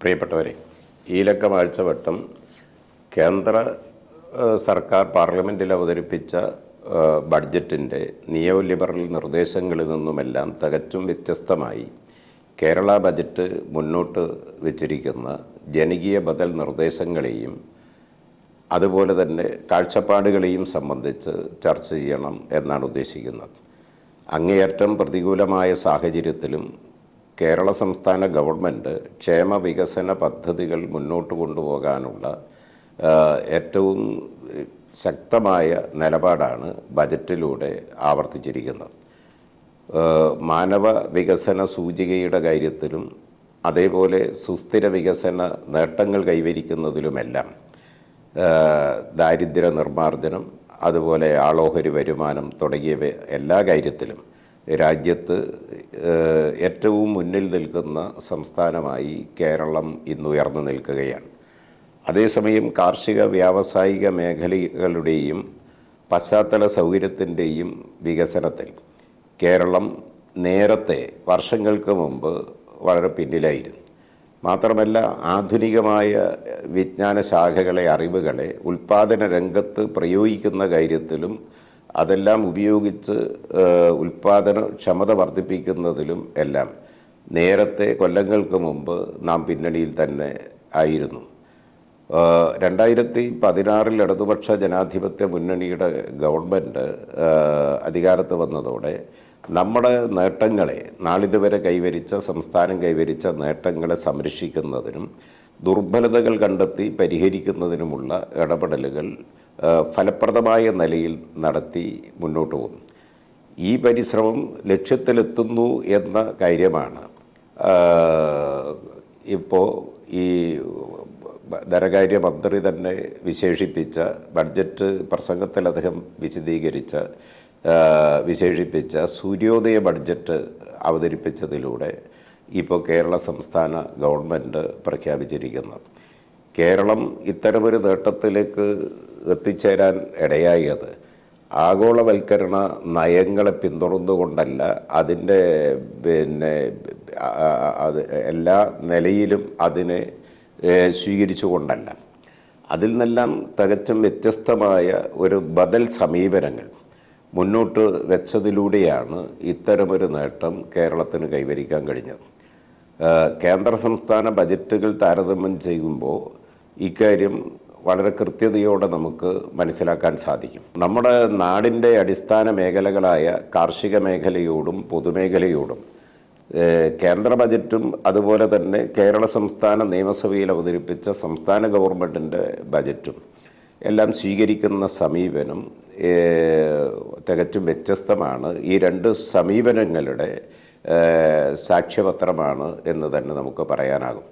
പ്രിയപ്പെട്ടവരെ, ഈ ലക്കം ആഴ്ചവട്ടം കേന്ദ്ര സർക്കാർ പാർലമെൻറ്റിൽ അവതരിപ്പിച്ച ബഡ്ജറ്റിൻ്റെ നിയോ ലിബറൽ നിർദ്ദേശങ്ങളിൽ നിന്നുമെല്ലാം തികച്ചും വ്യത്യസ്തമായി കേരള ബജറ്റ് മുന്നോട്ട് വച്ചിരിക്കുന്ന ജനകീയ ബദൽ നിർദ്ദേശങ്ങളെയും അതുപോലെ തന്നെ കാഴ്ചപ്പാടുകളെയും സംബന്ധിച്ച് ചർച്ച ചെയ്യണം എന്നാണ് ഉദ്ദേശിക്കുന്നത്. അങ്ങേയറ്റം പ്രതികൂലമായ സാഹചര്യത്തിലും കേരള സംസ്ഥാന ഗവൺമെൻറ് ക്ഷേമ വികസന പദ്ധതികൾ മുന്നോട്ട് കൊണ്ടുപോകാനുള്ള ഏറ്റവും ശക്തമായ നിലപാടാണ് ബജറ്റിലൂടെ ആവർത്തിച്ചിരിക്കുന്നത്. മാനവ വികസന സൂചികയുടെ കാര്യത്തിലും അതേപോലെ സുസ്ഥിര വികസന നേട്ടങ്ങൾ കൈവരിക്കുന്നതിലുമെല്ലാം ദാരിദ്ര്യ നിർമ്മാർജ്ജനം, അതുപോലെ ആളോഹരി വരുമാനം തുടങ്ങിയ എല്ലാ കാര്യത്തിലും രാജ്യത്ത് ഏറ്റവും മുന്നിൽ നിൽക്കുന്ന സംസ്ഥാനമായി കേരളം ഇന്ന് ഉയർന്നു നിൽക്കുകയാണ്. അതേസമയം കാർഷിക വ്യാവസായിക മേഖലകളുടെയും പശ്ചാത്തല സൗകര്യത്തിൻ്റെയും വികസനത്തിൽ കേരളം നേരത്തെ വർഷങ്ങൾക്ക് മുമ്പ് വളരെ പിന്നിലായിരുന്നു. മാത്രമല്ല, ആധുനികമായ വിജ്ഞാന ശാഖകളെ, അറിവുകളെ ഉൽപ്പാദന രംഗത്ത് പ്രയോഗിക്കുന്ന കാര്യത്തിലും അതെല്ലാം ഉപയോഗിച്ച് ഉൽപ്പാദന ക്ഷമത വർദ്ധിപ്പിക്കുന്നതിലും എല്ലാം നേരത്തെ കൊല്ലങ്ങൾക്ക് മുമ്പ് നാം പിന്നണിയിൽ തന്നെ ആയിരുന്നു. 2016 ഇടതുപക്ഷ ജനാധിപത്യ മുന്നണിയുടെ ഗവൺമെൻറ് അധികാരത്ത് വന്നതോടെ നമ്മുടെ നേട്ടങ്ങളെ, നാളിതുവരെ സംസ്ഥാനം കൈവരിച്ച നേട്ടങ്ങളെ സംരക്ഷിക്കുന്നതിനും ദുർബലതകൾ കണ്ടെത്തി പരിഹരിക്കുന്നതിനുമുള്ള ഇടപെടലുകൾ ഫലപ്രദമായ നിലയിൽ നടത്തി മുന്നോട്ട് പോകുന്നു. ഈ പരിശ്രമം ലക്ഷ്യത്തിലെത്തുന്നു എന്ന കാര്യമാണ് ഇപ്പോൾ ഈ ധനകാര്യമന്ത്രി തന്നെ വിശേഷിപ്പിച്ച ബഡ്ജറ്റ് പ്രസംഗത്തിൽ അദ്ദേഹം വിശേഷിപ്പിച്ച സൂര്യോദയ ബഡ്ജറ്റ് അവതരിപ്പിച്ചതിലൂടെ ഇപ്പോൾ കേരള സംസ്ഥാന ഗവൺമെൻറ് പ്രഖ്യാപിച്ചിരിക്കുന്നത്. കേരളം ഇത്തരമൊരു നേട്ടത്തിലേക്ക് എത്തിച്ചേരാൻ ഇടയായത് ആഗോളവൽക്കരണ നയങ്ങളെ പിന്തുടർന്നുകൊണ്ടല്ല, അതിൻ്റെ അത് എല്ലാ നിലയിലും അതിനെ സ്വീകരിച്ചുകൊണ്ടല്ല. അതിൽ നിന്നെല്ലാം തികച്ചും വ്യത്യസ്തമായ ഒരു ബദൽ സമീപനങ്ങൾ മുന്നോട്ട് വെച്ചതിലൂടെയാണ് ഇത്തരമൊരു നേട്ടം കേരളത്തിന് കൈവരിക്കാൻ കഴിഞ്ഞത്. കേന്ദ്ര സംസ്ഥാന ബജറ്റുകൾ താരതമ്യം ചെയ്യുമ്പോൾ ഇക്കാര്യം വളരെ കൃത്യതയോടെ നമുക്ക് മനസ്സിലാക്കാൻ സാധിക്കും. നമ്മുടെ നാടിൻ്റെ അടിസ്ഥാന മേഖലകളായ കാർഷിക മേഖലയോടും പൊതുമേഖലയോടും കേന്ദ്ര ബജറ്റും അതുപോലെ തന്നെ കേരള സംസ്ഥാന നിയമസഭയിൽ അവതരിപ്പിച്ച സംസ്ഥാന ഗവൺമെൻറ്റിൻ്റെ ബജറ്റും എല്ലാം സ്വീകരിക്കുന്ന സമീപനം തികച്ചും വ്യത്യസ്തമാണ്. ഈ രണ്ട് സമീപനങ്ങളുടെ സാക്ഷ്യപത്രമാണ് എന്ന് തന്നെ നമുക്ക് പറയാനാകും.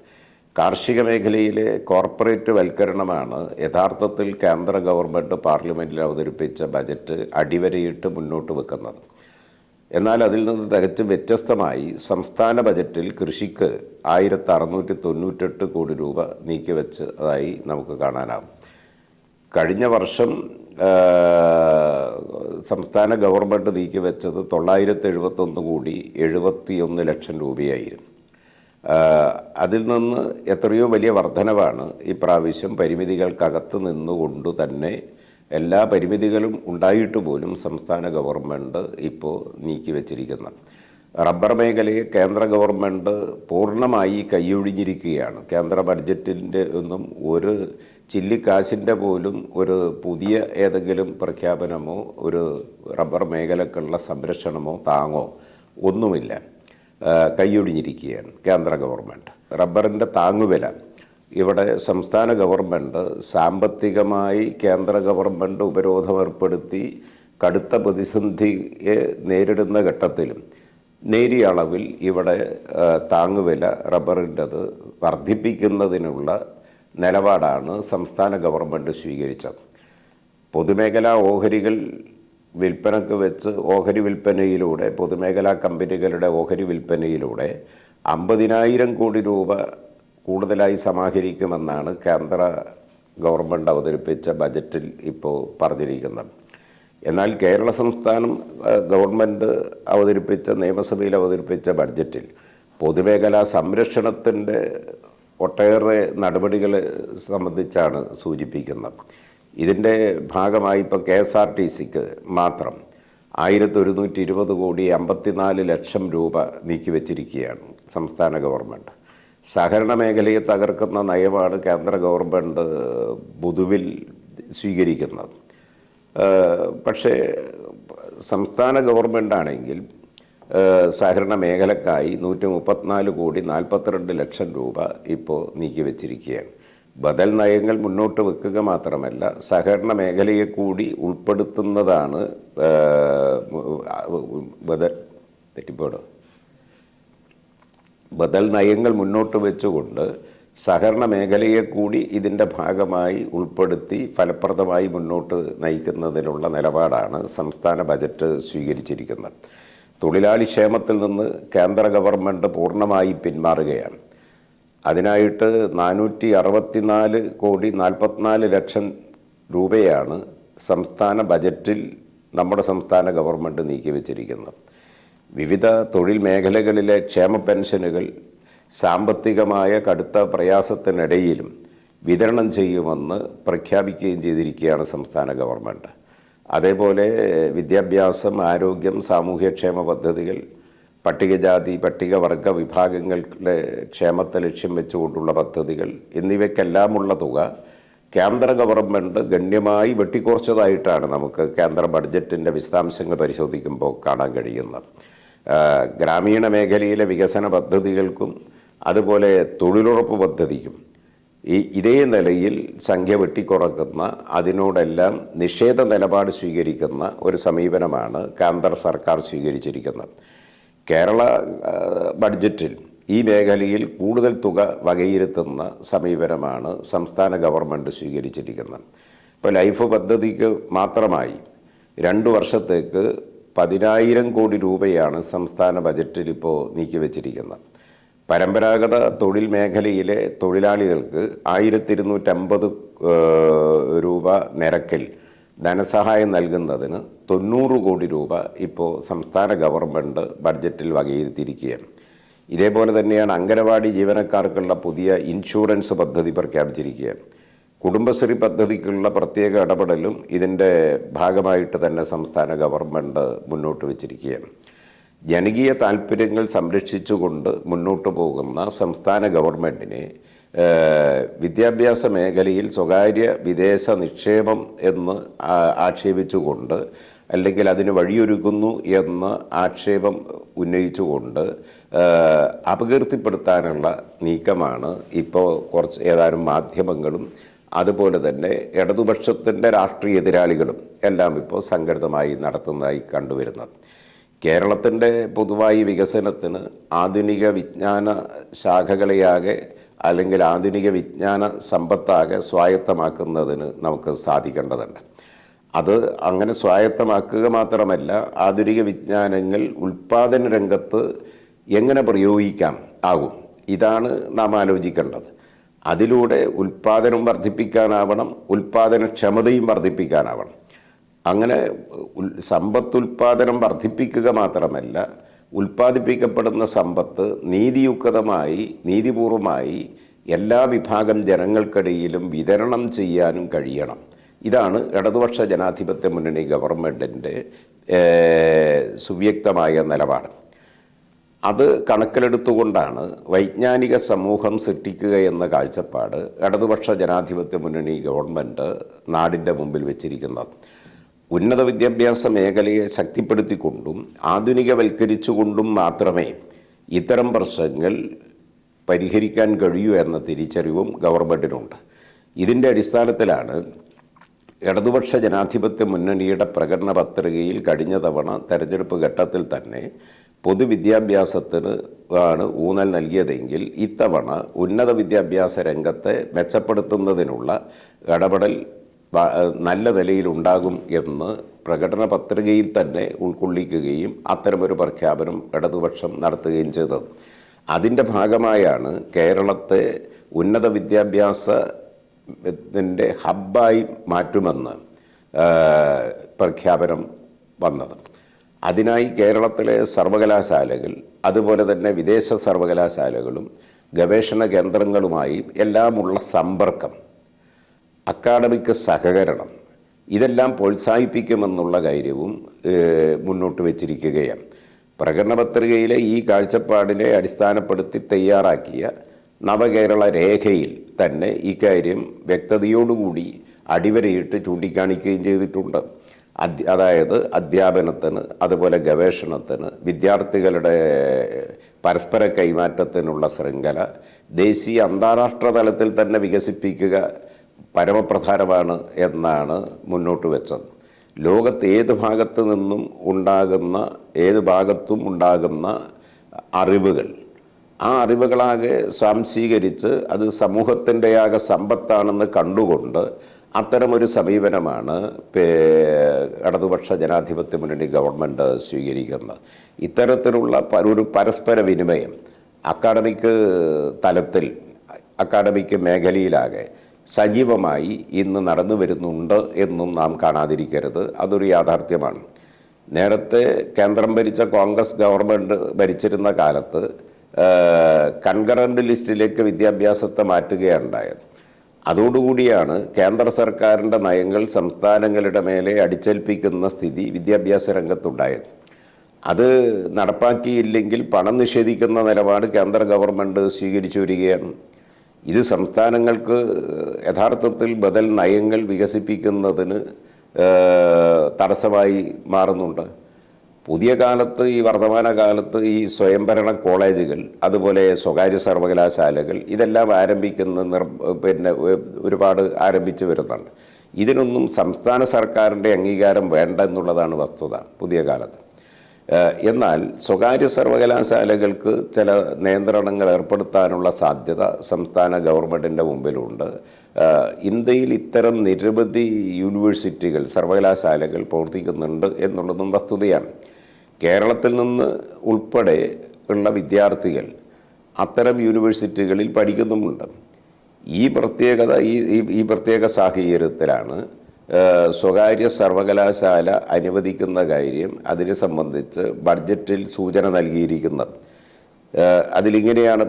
കാർഷിക മേഖലയിലെ കോർപ്പറേറ്റ് വൽക്കരണമാണ് യഥാർത്ഥത്തിൽ കേന്ദ്ര ഗവൺമെൻറ് പാർലമെൻറ്റിൽ അവതരിപ്പിച്ച ബജറ്റ് അടിവരയിട്ട് മുന്നോട്ട് വെക്കുന്നത്. എന്നാൽ അതിൽ നിന്ന് തികച്ചും വ്യത്യസ്തമായി സംസ്ഥാന ബജറ്റിൽ കൃഷിക്ക് 1698 കോടി രൂപ നീക്കിവെച്ചതായി നമുക്ക് കാണാനാകും. കഴിഞ്ഞ വർഷം സംസ്ഥാന ഗവൺമെൻറ് നീക്കിവെച്ചത് 971 കോടി 71 ലക്ഷം രൂപയായിരുന്നു. അതിൽ നിന്ന് എത്രയോ വലിയ വർധനവാണ് ഇപ്രാവശ്യം പരിമിതികൾക്കകത്ത് നിന്നുകൊണ്ട് തന്നെ, എല്ലാ പരിമിതികളും ഉണ്ടായിട്ട് പോലും സംസ്ഥാന ഗവൺമെൻറ് ഇപ്പോൾ നീക്കിവെച്ചിരിക്കുന്നത്. റബ്ബർ മേഖലയെ കേന്ദ്ര ഗവൺമെൻറ് പൂർണ്ണമായി കൈയൊഴിഞ്ഞിരിക്കുകയാണ്. കേന്ദ്ര ബഡ്ജറ്റിൻ്റെ ഒന്നും ഒരു ചില്ലിക്കാശിൻ്റെ പോലും ഒരു പുതിയ ഏതെങ്കിലും പ്രഖ്യാപനമോ ഒരു റബ്ബർ മേഖലക്കുള്ള സംരക്ഷണമോ താങ്ങോ ഒന്നുമില്ല. കൈയൊഴിഞ്ഞിരിക്കുകയാണ് കേന്ദ്ര ഗവൺമെൻറ്. റബ്ബറിൻ്റെ താങ്ങുവില ഇവിടെ സംസ്ഥാന ഗവൺമെൻറ് സാമ്പത്തികമായി കേന്ദ്ര ഗവൺമെൻറ് ഉപരോധം ഏർപ്പെടുത്തി കടുത്ത പ്രതിസന്ധിയെ നേരിടുന്ന ഘട്ടത്തിലും നേരിയ അളവിൽ ഇവിടെ താങ്ങുവില റബ്ബറിൻ്റെത് വർദ്ധിപ്പിക്കുന്നതിനുള്ള നിലപാടാണ് സംസ്ഥാന ഗവൺമെൻറ് സ്വീകരിച്ചത്. പൊതുമേഖലാ ഓഹരികൾ വിൽപ്പനക്ക് വെച്ച് ഓഹരി വിൽപ്പനയിലൂടെ, പൊതുമേഖലാ കമ്പനികളുടെ ഓഹരി വിൽപ്പനയിലൂടെ 50,000 കോടി രൂപ കൂടുതലായി സമാഹരിക്കുമെന്നാണ് കേന്ദ്ര ഗവൺമെൻറ് അവതരിപ്പിച്ച ബജറ്റിൽ ഇപ്പോൾ പറഞ്ഞിരിക്കുന്നത്. എന്നാൽ കേരള സംസ്ഥാനം ഗവൺമെൻറ് നിയമസഭയിൽ അവതരിപ്പിച്ച ബഡ്ജറ്റിൽ പൊതുമേഖലാ സംരക്ഷണത്തിൻ്റെ ഒട്ടേറെ നടപടികൾ സംബന്ധിച്ചാണ് സൂചിപ്പിക്കുന്നത്. ഇതിൻ്റെ ഭാഗമായി ഇപ്പോൾ KSRTCക്ക് മാത്രം 1120 കോടി 54 ലക്ഷം രൂപ നീക്കിവെച്ചിരിക്കുകയാണ് സംസ്ഥാന ഗവൺമെൻറ്. സഹകരണ മേഖലയെ തകർക്കുന്ന നയമാണ് കേന്ദ്ര ഗവൺമെൻറ് പൊതുവിൽ സ്വീകരിക്കുന്നത്. പക്ഷേ സംസ്ഥാന ഗവൺമെൻറ്റാണെങ്കിൽ സഹകരണ മേഖലക്കായി 134 കോടി 42 ലക്ഷം രൂപ ഇപ്പോൾ നീക്കിവെച്ചിരിക്കുകയാണ്. ബദൽ നയങ്ങൾ മുന്നോട്ട് വെക്കുക മാത്രമല്ല, സഹകരണ മേഖലയെ കൂടി ഉൾപ്പെടുത്തുന്നതാണ് ബദൽ നയങ്ങൾ മുന്നോട്ട് വെച്ചുകൊണ്ട് സഹകരണ മേഖലയെ കൂടി ഇതിൻ്റെ ഭാഗമായി ഉൾപ്പെടുത്തി ഫലപ്രദമായി മുന്നോട്ട് നയിക്കുന്നതിനുള്ള നിലപാടാണ് സംസ്ഥാന ബജറ്റ് സ്വീകരിച്ചിരിക്കുന്നത്. തൊഴിലാളി ക്ഷേമത്തിൽ നിന്ന് കേന്ദ്ര ഗവൺമെൻറ് പൂർണ്ണമായി പിന്മാറുകയാണ്. അതിനായിട്ട് 464 കോടി 44 ലക്ഷം രൂപയാണ് സംസ്ഥാന ബജറ്റിൽ നമ്മുടെ സംസ്ഥാന ഗവൺമെൻറ് നീക്കിവെച്ചിരിക്കുന്നത്. വിവിധ തൊഴിൽ മേഖലകളിലെ ക്ഷേമ പെൻഷനുകൾ സാമ്പത്തികമായ കടുത്ത പ്രയാസത്തിനിടയിലും വിതരണം ചെയ്യുമെന്ന് പ്രഖ്യാപിക്കുകയും ചെയ്തിരിക്കുകയാണ് സംസ്ഥാന ഗവൺമെൻറ്. അതേപോലെ വിദ്യാഭ്യാസം, ആരോഗ്യം, സാമൂഹ്യക്ഷേമ പദ്ധതികൾ, പട്ടികജാതി പട്ടികവർഗ വിഭാഗങ്ങളുടെ ക്ഷേമത്തെ ലക്ഷ്യം വെച്ചുകൊണ്ടുള്ള പദ്ധതികൾ എന്നിവയ്ക്കെല്ലാമുള്ള തുക കേന്ദ്ര ഗവൺമെൻറ് ഗണ്യമായി വെട്ടിക്കുറച്ചതായിട്ടാണ് നമുക്ക് കേന്ദ്ര ബഡ്ജറ്റിൻ്റെ വിശദാംശങ്ങൾ പരിശോധിക്കുമ്പോൾ കാണാൻ കഴിയുന്നത്. ഗ്രാമീണ മേഖലയിലെ വികസന പദ്ധതികൾക്കും അതുപോലെ തൊഴിലുറപ്പ് പദ്ധതിക്കും ഇതേ നിലയിൽ സംഖ്യ വെട്ടിക്കുറക്കുന്ന, അതിനോടെല്ലാം നിഷേധ നിലപാട് സ്വീകരിക്കുന്ന ഒരു സമീപനമാണ് കേന്ദ്ര സർക്കാർ സ്വീകരിച്ചിരിക്കുന്നത്. കേരള ബഡ്ജറ്റിൽ ഈ മേഖലയിൽ കൂടുതൽ തുക വകയിരുത്തുന്ന സമീപനമാണ് സംസ്ഥാന ഗവൺമെൻറ് സ്വീകരിച്ചിരിക്കുന്നത്. ഇപ്പോൾ ലൈഫ് പദ്ധതിക്ക് മാത്രമായി 2 വർഷത്തേക്ക് 10,000 കോടി രൂപയാണ് സംസ്ഥാന ബജറ്റിൽ ഇപ്പോൾ നീക്കിവെച്ചിരിക്കുന്നത്. പരമ്പരാഗത തൊഴിൽ മേഖലയിലെ തൊഴിലാളികൾക്ക് 1250 രൂപ നിരക്കിൽ ധനസഹായം നൽകുന്നതിന് 90 കോടി രൂപ ഇപ്പോൾ സംസ്ഥാന ഗവൺമെൻറ് ബഡ്ജറ്റിൽ വകയിരുത്തിയിരിക്കുകയാണ്. ഇതേപോലെ തന്നെയാണ് അംഗനവാടി ജീവനക്കാർക്കുള്ള പുതിയ ഇൻഷുറൻസ് പദ്ധതി പ്രഖ്യാപിച്ചിരിക്കുകയാണ്. കുടുംബശ്രീ പദ്ധതിക്കുള്ള പ്രത്യേക ഇടപെടലും ഇതിൻ്റെ ഭാഗമായിട്ട് തന്നെ സംസ്ഥാന ഗവൺമെൻറ് മുന്നോട്ട് വച്ചിരിക്കുകയാണ്. ജനകീയ താൽപ്പര്യങ്ങൾ സംരക്ഷിച്ചുകൊണ്ട് മുന്നോട്ട് പോകുന്ന സംസ്ഥാന ഗവൺമെൻറ്റിനെ വിദ്യാഭ്യാസ മേഖലയിൽ സ്വകാര്യ വിദേശ നിക്ഷേപം എന്ന് ആക്ഷേപിച്ചുകൊണ്ട്, അല്ലെങ്കിൽ അതിന് വഴിയൊരുക്കുന്നു എന്ന ആക്ഷേപം ഉന്നയിച്ചുകൊണ്ട് അപകീർത്തിപ്പെടുത്താനുള്ള നീക്കമാണ് ഇപ്പോൾ ഏതാനും മാധ്യമങ്ങളും അതുപോലെ തന്നെ ഇടതുപക്ഷത്തിൻ്റെ രാഷ്ട്രീയ എതിരാളികളും എല്ലാം ഇപ്പോൾ സംഘടിതമായി നടത്തുന്നതായി കണ്ടുവരുന്നത്. കേരളത്തിൻ്റെ പൊതുവായി വികസനത്തിന് ആധുനിക വിജ്ഞാന ശാഖകളെയാകെ അല്ലെങ്കിൽ ആധുനിക വിജ്ഞാന സമ്പത്താകെ സ്വായത്തമാക്കുന്നതിന് നമുക്ക് സാധിക്കേണ്ടതുണ്ട്. അത് അങ്ങനെ സ്വായത്തമാക്കുക മാത്രമല്ല, ആധുനിക വിജ്ഞാനങ്ങൾ ഉൽപ്പാദന രംഗത്ത് എങ്ങനെ പ്രയോഗിക്കാം ആകും, ഇതാണ് നാം ആലോചിക്കേണ്ടത്. അതിലൂടെ ഉൽപ്പാദനം വർദ്ധിപ്പിക്കാനാവണം, ഉൽപ്പാദനക്ഷമതയും വർദ്ധിപ്പിക്കാനാവണം. അങ്ങനെ സമ്പത്തുൽപാദനം വർദ്ധിപ്പിക്കുക മാത്രമല്ല, ഉൽപ്പാദിപ്പിക്കപ്പെടുന്ന സമ്പത്ത് നീതിപൂർവമായി എല്ലാ വിഭാഗം ജനങ്ങൾക്കിടയിലും വിതരണം ചെയ്യാനും കഴിയണം. ഇതാണ് ഇടതുപക്ഷ ജനാധിപത്യ മുന്നണി ഗവൺമെൻറ്റിൻ്റെ സുവ്യക്തമായ നിലപാട്. അത് കണക്കിലെടുത്തുകൊണ്ടാണ് വൈജ്ഞാനിക സമൂഹം സൃഷ്ടിക്കുക എന്ന കാഴ്ചപ്പാട് ഇടതുപക്ഷ ജനാധിപത്യ മുന്നണി ഗവൺമെൻറ് നാടിൻ്റെ മുമ്പിൽ വെച്ചിരിക്കുന്നത്. ഉന്നത വിദ്യാഭ്യാസ മേഖലയെ ശക്തിപ്പെടുത്തിക്കൊണ്ടും ആധുനികവൽക്കരിച്ചുകൊണ്ടും മാത്രമേ ഇത്തരം പ്രശ്നങ്ങൾ പരിഹരിക്കാൻ കഴിയൂ എന്ന തിരിച്ചറിവും ഗവൺമെൻറ്റിനുണ്ട്. ഇതിൻ്റെ അടിസ്ഥാനത്തിലാണ് ഇടതുപക്ഷ ജനാധിപത്യ മുന്നണിയുടെ പ്രകടന പത്രികയിൽ കഴിഞ്ഞ തവണ തെരഞ്ഞെടുപ്പ് ഘട്ടത്തിൽ തന്നെ പൊതുവിദ്യാഭ്യാസത്തിന് ആണ് ഊന്നൽ നൽകിയതെങ്കിൽ ഇത്തവണ ഉന്നത വിദ്യാഭ്യാസ രംഗത്തെ മെച്ചപ്പെടുത്തുന്നതിനുള്ള ഇടപെടൽ നല്ല നിലയിലുണ്ടാകും എന്ന് പ്രകടന പത്രികയിൽ തന്നെ ഉൾക്കൊള്ളിക്കുകയും അത്തരമൊരു പ്രഖ്യാപനം ഇടതുപക്ഷം നടത്തുകയും ചെയ്തത്. അതിൻ്റെ ഭാഗമായാണ് കേരളത്തെ ഉന്നത വിദ്യാഭ്യാസത്തിൻ്റെ ഹബ്ബായി മാറ്റുമെന്ന് പ്രഖ്യാപനം വന്നത്. അതിനായി കേരളത്തിലെ സർവകലാശാലകൾ അതുപോലെ തന്നെ വിദേശ സർവകലാശാലകളും ഗവേഷണ കേന്ദ്രങ്ങളുമായി എല്ലാമുള്ള സമ്പർക്കം, അക്കാഡമിക് സഹകരണം, ഇതെല്ലാം പ്രോത്സാഹിപ്പിക്കുമെന്നുള്ള കാര്യവും മുന്നോട്ട് വച്ചിരിക്കുകയാണ്. പ്രകടന പത്രികയിലെ ഈ കാഴ്ചപ്പാടിനെ അടിസ്ഥാനപ്പെടുത്തി തയ്യാറാക്കിയ നവകേരള രേഖയിൽ തന്നെ ഇക്കാര്യം വ്യക്തതയോടുകൂടി അടിവരയിട്ട് ചൂണ്ടിക്കാണിക്കുകയും ചെയ്തിട്ടുണ്ട്. അതായത് അധ്യാപനത്തിന്, അതുപോലെ ഗവേഷണത്തിന്, വിദ്യാർത്ഥികളുടെ പരസ്പര കൈമാറ്റത്തിനുള്ള ശൃംഖല ദേശീയ അന്താരാഷ്ട്ര തലത്തിൽ തന്നെ വികസിപ്പിക്കുക പരമപ്രധാനമാണ് എന്നാണ് മുന്നോട്ട് വെച്ചത്. ലോകത്ത് ഏത് ഭാഗത്തും ഉണ്ടാകുന്ന അറിവുകൾ, ആ അറിവുകളാകെ സ്വാംശീകരിച്ച് അത് സമൂഹത്തിൻ്റെയാകെ സമ്പത്താണെന്ന് കണ്ടുകൊണ്ട് അത്തരമൊരു സമീപനമാണ് ഇടതുപക്ഷ ജനാധിപത്യ മുന്നണി ഗവൺമെൻറ് സ്വീകരിക്കുന്നത്. ഇത്തരത്തിലുള്ള ഒരു പരസ്പര വിനിമയം അക്കാഡമിക് തലത്തിൽ, അക്കാഡമിക് മേഖലയിലാകെ സജീവമായി ഇന്ന് നടന്നു വരുന്നുണ്ട് എന്നും നാം കാണാതിരിക്കരുത്. അതൊരു യാഥാർത്ഥ്യമാണ്. നേരത്തെ കേന്ദ്രം ഭരിച്ച കോൺഗ്രസ് ഗവൺമെൻറ് ഭരിച്ചിരുന്ന കാലത്ത് കൺകറന്റ് ലിസ്റ്റിലേക്ക് വിദ്യാഭ്യാസത്തെ മാറ്റുകയുണ്ടായത്. അതോടുകൂടിയാണ് കേന്ദ്ര സർക്കാരിൻ്റെ നയങ്ങൾ സംസ്ഥാനങ്ങളുടെ മേലെ അടിച്ചേൽപ്പിക്കുന്ന സ്ഥിതി വിദ്യാഭ്യാസ രംഗത്തുണ്ടായത്. അത് നടപ്പാക്കിയില്ലെങ്കിൽ പണം നിഷേധിക്കുന്ന നിലപാട് കേന്ദ്ര ഗവൺമെൻറ് സ്വീകരിച്ചു വരികയാണ്. ഇത് സംസ്ഥാനങ്ങൾക്ക് യഥാർത്ഥത്തിൽ ബദൽ നയങ്ങൾ വികസിപ്പിക്കുന്നതിന് തടസ്സമായി മാറുന്നുണ്ട്. പുതിയ കാലത്ത്, ഈ വർത്തമാന കാലത്ത് ഈ സ്വയംഭരണ കോളേജുകൾ, അതുപോലെ സ്വകാര്യ സർവകലാശാലകൾ ഇതെല്ലാം ഒരുപാട് ആരംഭിച്ചു വരുന്നുണ്ട്. ഇതിനൊന്നും സംസ്ഥാന സർക്കാരിൻ്റെ അംഗീകാരം വേണ്ട എന്നുള്ളതാണ് വസ്തുത പുതിയ കാലത്ത്. എന്നാൽ സ്വകാര്യ സർവകലാശാലകൾക്ക് ചില നിയന്ത്രണങ്ങൾ ഏർപ്പെടുത്താനുള്ള സാധ്യത സംസ്ഥാന ഗവൺമെൻറ്റിൻ്റെ മുമ്പിലുണ്ട്. ഇന്ത്യയിൽ ഇത്തരം നിരവധി യൂണിവേഴ്സിറ്റികൾ, സർവകലാശാലകൾ പ്രവർത്തിക്കുന്നുണ്ട് എന്നുള്ളതും വസ്തുതയാണ്. കേരളത്തിൽ നിന്ന് ഉൾപ്പെടെ ഉള്ള വിദ്യാർത്ഥികൾ അത്തരം യൂണിവേഴ്സിറ്റികളിൽ പഠിക്കുന്നുമുണ്ട്. ഈ പ്രത്യേക സാഹചര്യത്തിലാണ് സ്വകാര്യ സർവകലാശാല അനുവദിക്കുന്ന കാര്യം അതിനെ സംബന്ധിച്ച് ബഡ്ജറ്റിൽ സൂചന നൽകിയിരിക്കുന്നത്. അതിലിങ്ങനെയാണ്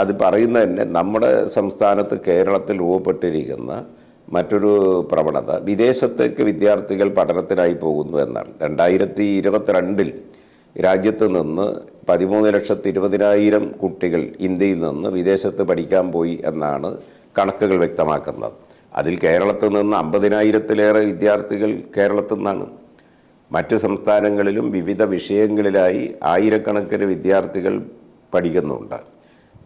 അത് പറയുന്നത് തന്നെ, നമ്മുടെ സംസ്ഥാനത്ത് കേരളത്തിൽ രൂപപ്പെട്ടിരിക്കുന്ന മറ്റൊരു പ്രവണത വിദേശത്തേക്ക് വിദ്യാർത്ഥികൾ പഠനത്തിനായി പോകുന്നു എന്നാണ്. 2022 രാജ്യത്ത് നിന്ന് 13,20,000 കുട്ടികൾ ഇന്ത്യയിൽ നിന്ന് വിദേശത്ത് പഠിക്കാൻ പോയി എന്നാണ് കണക്കുകൾ വ്യക്തമാക്കുന്നത്. അതിൽ കേരളത്തിൽ നിന്ന് 50,000-ലേറെ വിദ്യാർത്ഥികൾ കേരളത്തിൽ നിന്നാണ്. മറ്റ് സംസ്ഥാനങ്ങളിലും വിവിധ വിഷയങ്ങളിലായി ആയിരക്കണക്കിന് വിദ്യാർത്ഥികൾ പഠിക്കുന്നുണ്ട്.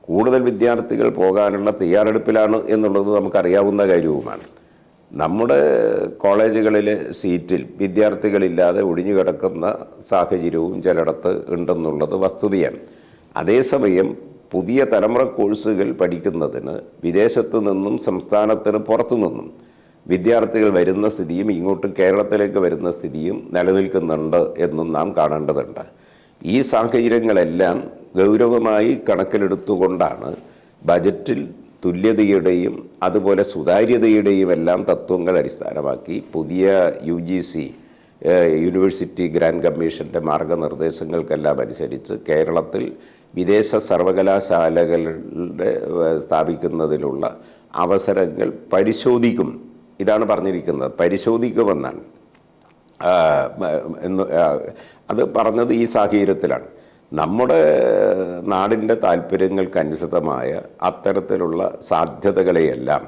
കൂടുതൽ വിദ്യാർത്ഥികൾ പോകാനുള്ള തയ്യാറെടുപ്പിലാണ് എന്നുള്ളത് നമുക്കറിയാവുന്ന കാര്യവുമാണ്. നമ്മുടെ കോളേജുകളിലെ സീറ്റിൽ വിദ്യാർത്ഥികളില്ലാതെ ഒഴിഞ്ഞു കിടക്കുന്ന സാഹചര്യവും ചിലയിടത്ത് ഉണ്ടെന്നുള്ളത് വസ്തുതയാണ്. അതേസമയം പുതിയ തലമുറ കോഴ്സുകൾ പഠിക്കുന്നതിന് വിദേശത്തു നിന്നും സംസ്ഥാനത്തിന് പുറത്തു നിന്നും വിദ്യാർത്ഥികൾ വരുന്ന സ്ഥിതിയും ഇങ്ങോട്ട് കേരളത്തിലേക്ക് വരുന്ന സ്ഥിതിയും നിലനിൽക്കുന്നുണ്ട് എന്നും നാം കാണേണ്ടതുണ്ട്. ഈ സാഹചര്യങ്ങളെല്ലാം ഗൗരവമായി കണക്കിലെടുത്തുകൊണ്ടാണ് ബജറ്റിൽ തുല്യതയുടെയും അതുപോലെ സുതാര്യതയുടെയും എല്ലാം തത്വങ്ങൾ അടിസ്ഥാനമാക്കി പുതിയ UGC യൂണിവേഴ്സിറ്റി ഗ്രാൻഡ് കമ്മീഷൻ്റെ മാർഗനിർദ്ദേശങ്ങൾക്കെല്ലാം അനുസരിച്ച് കേരളത്തിൽ വിദേശ സർവകലാശാലകളുടെ സ്ഥാപിക്കുന്നതിനുള്ള അവസരങ്ങൾ പരിശോധിക്കും. ഇതാണ് പറഞ്ഞിരിക്കുന്നത്, പരിശോധിക്കുമെന്നാണ്. അത് പറഞ്ഞത് ഈ സാഹചര്യത്തിലാണ്. നമ്മുടെ നാടിൻ്റെ താല്പര്യങ്ങൾക്കനുസൃതമായ അത്തരത്തിലുള്ള സാധ്യതകളെയെല്ലാം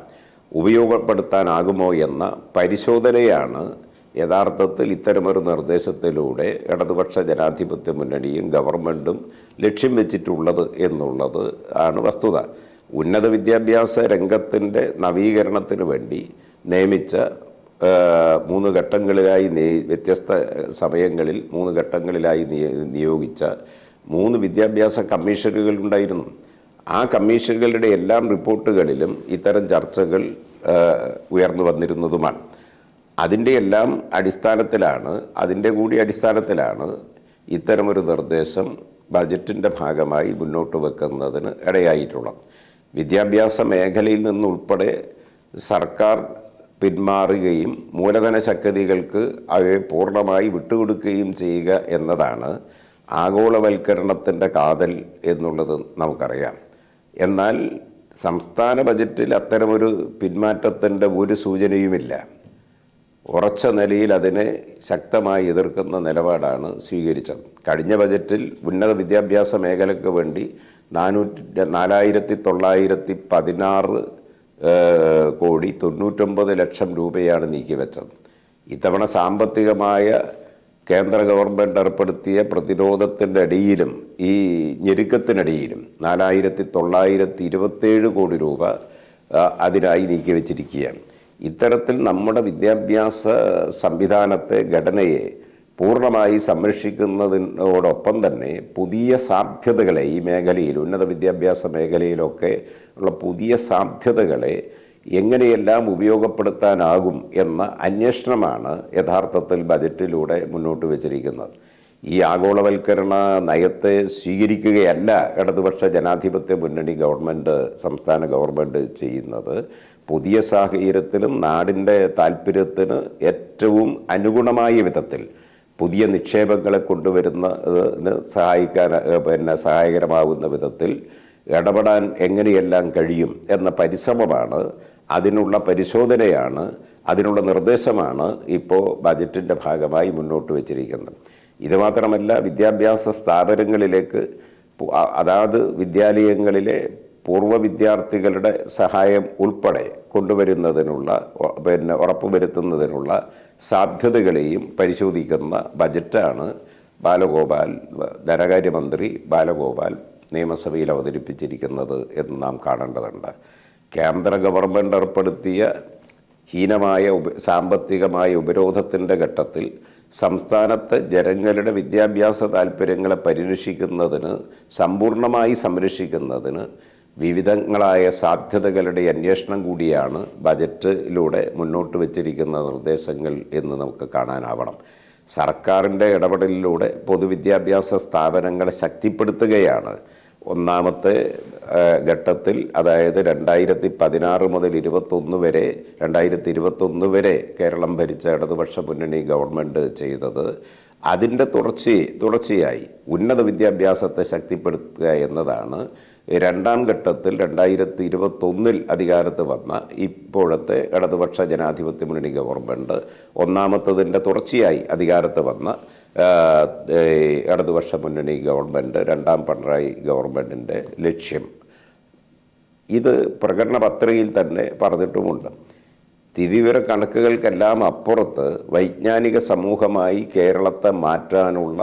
ഉപയോഗപ്പെടുത്താനാകുമോ എന്ന പരിശോധനയാണ് യഥാർത്ഥത്തിൽ ഇത്തരമൊരു നിർദ്ദേശത്തിലൂടെ ഇടതുപക്ഷ ജനാധിപത്യ മുന്നണിയും ഗവൺമെൻറ്റും ലക്ഷ്യം വെച്ചിട്ടുള്ളത് എന്നുള്ളത് ആണ് വസ്തുത. ഉന്നത വിദ്യാഭ്യാസ രംഗത്തിൻ്റെ നവീകരണത്തിന് വേണ്ടി നിയമിച്ച 3 ഘട്ടങ്ങളിലായി വ്യത്യസ്ത സമയങ്ങളിൽ 3 ഘട്ടങ്ങളിലായി നിയോഗിച്ച 3 വിദ്യാഭ്യാസ കമ്മീഷനുകൾ ഉണ്ടായിരുന്നു. ആ കമ്മീഷനുകളുടെ എല്ലാം റിപ്പോർട്ടുകളിലും ഇത്തരം ചർച്ചകൾ ഉയർന്നു വന്നിരുന്നതുമാണ്. അതിൻ്റെ കൂടി അടിസ്ഥാനത്തിലാണ് ഇത്തരമൊരു നിർദ്ദേശം ബജറ്റിൻ്റെ ഭാഗമായി മുന്നോട്ട് വെക്കുന്നതിന് ഇടയായിട്ടുള്ളത്. വിദ്യാഭ്യാസ മേഖലയിൽ നിന്നുൾപ്പെടെ സർക്കാർ പിന്മാറുകയും മൂലധന ശക്തികൾക്ക് അവയെ പൂർണ്ണമായി വിട്ടുകൊടുക്കുകയും ചെയ്യുക എന്നതാണ് ആഗോളവൽക്കരണത്തിൻ്റെ കാതൽ എന്നുള്ളത് നമുക്കറിയാം. എന്നാൽ സംസ്ഥാന ബജറ്റിൽ അത്തരമൊരു പിന്മാറ്റത്തിൻ്റെ ഒരു സൂചനയുമില്ല. ഉറച്ച നിലയിൽ അതിനെ ശക്തമായി എതിർക്കുന്ന നിലപാടാണ് സ്വീകരിച്ചത്. കഴിഞ്ഞ ബജറ്റിൽ ഉന്നത വിദ്യാഭ്യാസ മേഖലയ്ക്ക് വേണ്ടി 4,916 കോടി 99 ലക്ഷം രൂപയാണ് നീക്കിവെച്ചത്. ഇത്തവണ സാമ്പത്തികമായ കേന്ദ്ര ഗവൺമെൻറ് ഏർപ്പെടുത്തിയ പ്രതിരോധത്തിൻ്റെ ഇടയിലും ഈ ഞെരുക്കത്തിനിടയിലും 4,927 കോടി രൂപ അതിനായി നീക്കിവെച്ചിരിക്കുകയാണ്. ഇത്തരത്തിൽ നമ്മുടെ വിദ്യാഭ്യാസ സംവിധാനത്തെ, ഘടനയെ പൂർണ്ണമായി സംരക്ഷിക്കുന്നതിനോടൊപ്പം തന്നെ പുതിയ സാധ്യതകളെ ഈ മേഖലയിൽ, ഉന്നത വിദ്യാഭ്യാസ മേഖലയിലൊക്കെ ഉള്ള പുതിയ സാധ്യതകളെ എങ്ങനെയെല്ലാം ഉപയോഗപ്പെടുത്താനാകും എന്ന അന്വേഷണമാണ് യഥാർത്ഥത്തിൽ ബജറ്റിലൂടെ മുന്നോട്ട് വച്ചിരിക്കുന്നത്. ഈ ആഗോളവൽക്കരണ നയത്തെ സ്വീകരിക്കുകയല്ല ഇടതുപക്ഷ ജനാധിപത്യ മുന്നണി ഗവൺമെൻറ്, സംസ്ഥാന ഗവൺമെൻറ് ചെയ്യുന്നത്. പുതിയ സാഹചര്യത്തിലും നാടിൻ്റെ താല്പര്യത്തിന് ഏറ്റവും അനുഗുണമായ വിധത്തിൽ പുതിയ നിക്ഷേപങ്ങളെ കൊണ്ടുവരുന്നതിന് സഹായകരമാകുന്ന വിധത്തിൽ ഇടപെടാൻ എങ്ങനെയെല്ലാം കഴിയും എന്ന പരിശ്രമമാണ്, അതിനുള്ള പരിശോധനയാണ്, അതിനുള്ള നിർദ്ദേശമാണ് ഇപ്പോൾ ബജറ്റിൻ്റെ ഭാഗമായി മുന്നോട്ട് വച്ചിരിക്കുന്നത്. ഇതുമാത്രമല്ല, വിദ്യാഭ്യാസ സ്ഥാപനങ്ങളിലേക്ക് അതാത് വിദ്യാലയങ്ങളിലെ പൂർവ്വ വിദ്യാർത്ഥികളുടെ സഹായം ഉൾപ്പെടെ കൊണ്ടുവരുന്നതിനുള്ള ഉറപ്പുവരുത്തുന്നതിനുള്ള സാധ്യതകളെയും പരിശോധിക്കുന്ന ബജറ്റാണ് ധനകാര്യമന്ത്രി ബാലഗോപാൽ നിയമസഭയിൽ അവതരിപ്പിച്ചിരിക്കുന്നത് എന്ന് നാം കാണേണ്ടതുണ്ട്. കേന്ദ്ര ഗവൺമെൻറ് ഏർപ്പെടുത്തിയ ഹീനമായ സാമ്പത്തികമായ ഉപരോധത്തിൻ്റെ ഘട്ടത്തിൽ സംസ്ഥാനത്തെ ജനങ്ങളുടെ വിദ്യാഭ്യാസ താല്പര്യങ്ങളെ പരിരക്ഷിക്കുന്നതിന്, സമ്പൂർണ്ണമായി സംരക്ഷിക്കുന്നതിന് വിവിധങ്ങളായ സാധ്യതകളുടെ അന്വേഷണം കൂടിയാണ് ബജറ്റിലൂടെ മുന്നോട്ട് വച്ചിരിക്കുന്ന നിർദ്ദേശങ്ങൾ എന്ന് നമുക്ക് കാണാനാവണം. സർക്കാരിൻ്റെ ഇടപെടലിലൂടെ പൊതുവിദ്യാഭ്യാസ സ്ഥാപനങ്ങളെ ശക്തിപ്പെടുത്തുകയാണ് ഒന്നാമത്തെ ഘട്ടത്തിൽ, അതായത് 2016 മുതൽ 2021 വരെ കേരളം ഭരിച്ച ഇടതുപക്ഷ മുന്നണി ഗവൺമെൻറ് ചെയ്തത്. അതിൻ്റെ തുടർച്ചയായി ഉന്നത വിദ്യാഭ്യാസത്തെ ശക്തിപ്പെടുത്തുക എന്നതാണ് രണ്ടാം ഘട്ടത്തിൽ 2021 അധികാരത്ത് വന്ന ഇപ്പോഴത്തെ ഇടതുപക്ഷ ജനാധിപത്യ മുന്നണി ഗവൺമെൻറ്, ഒന്നാമത്തതിൻ്റെ തുടർച്ചയായി അധികാരത്ത് വന്ന ഇടതുപക്ഷ മുന്നണി ഗവൺമെൻറ്, രണ്ടാം പിണറായി ഗവൺമെൻറ്റിൻ്റെ ലക്ഷ്യം. ഇത് പ്രകടന പത്രികയിൽ തന്നെ പറഞ്ഞിട്ടുമുണ്ട്. സ്ഥിതിവിവര കണക്കുകൾക്കെല്ലാം അപ്പുറത്ത് വൈജ്ഞാനിക സമൂഹമായി കേരളത്തെ മാറ്റാനുള്ള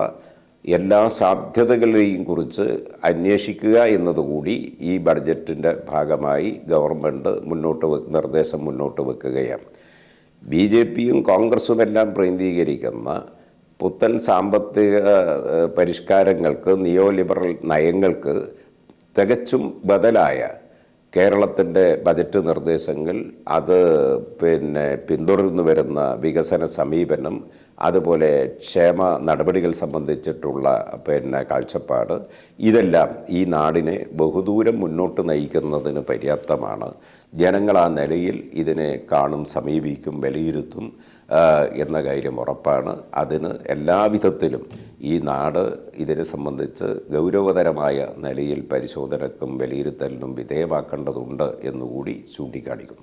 എല്ലാ സാധ്യതകളെയും കുറിച്ച് അന്വേഷിക്കുക എന്നതുകൂടി ഈ ബഡ്ജറ്റിൻ്റെ ഭാഗമായി ഗവൺമെൻറ് നിർദ്ദേശം മുന്നോട്ട് വെക്കുകയാണ്. BJPയും കോൺഗ്രസുമെല്ലാം പ്രതിനിധീകരിക്കുന്ന പുത്തൻ സാമ്പത്തിക പരിഷ്കാരങ്ങൾക്ക്, നിയോ ലിബറൽ നയങ്ങൾക്ക് തികച്ചും ബദലായ കേരളത്തിൻ്റെ ബജറ്റ് നിർദ്ദേശങ്ങൾ, അത് പിന്തുടർന്നു വരുന്ന വികസന സമീപനം, അതുപോലെ ക്ഷേമ നടപടികൾ സംബന്ധിച്ചിട്ടുള്ള കാഴ്ചപ്പാട്, ഇതെല്ലാം ഈ നാടിനെ ബഹുദൂരം മുന്നോട്ട് നയിക്കുന്നതിന് പര്യാപ്തമാണ്. ജനങ്ങൾ ആ നിലയിൽ ഇതിനെ കാണും, സമീപിക്കും, വിലയിരുത്തും എന്ന കാര്യം ഉറപ്പാണ്. അതിന് എല്ലാവിധത്തിലും ഈ നാട് ഇതിനെ സംബന്ധിച്ച് ഗൗരവതരമായ നിലയിൽ പരിശോധനക്കും വിലയിരുത്തലിനും വിധേയമാക്കേണ്ടതുണ്ട് എന്നുകൂടി ചൂണ്ടിക്കാണിക്കുന്നു.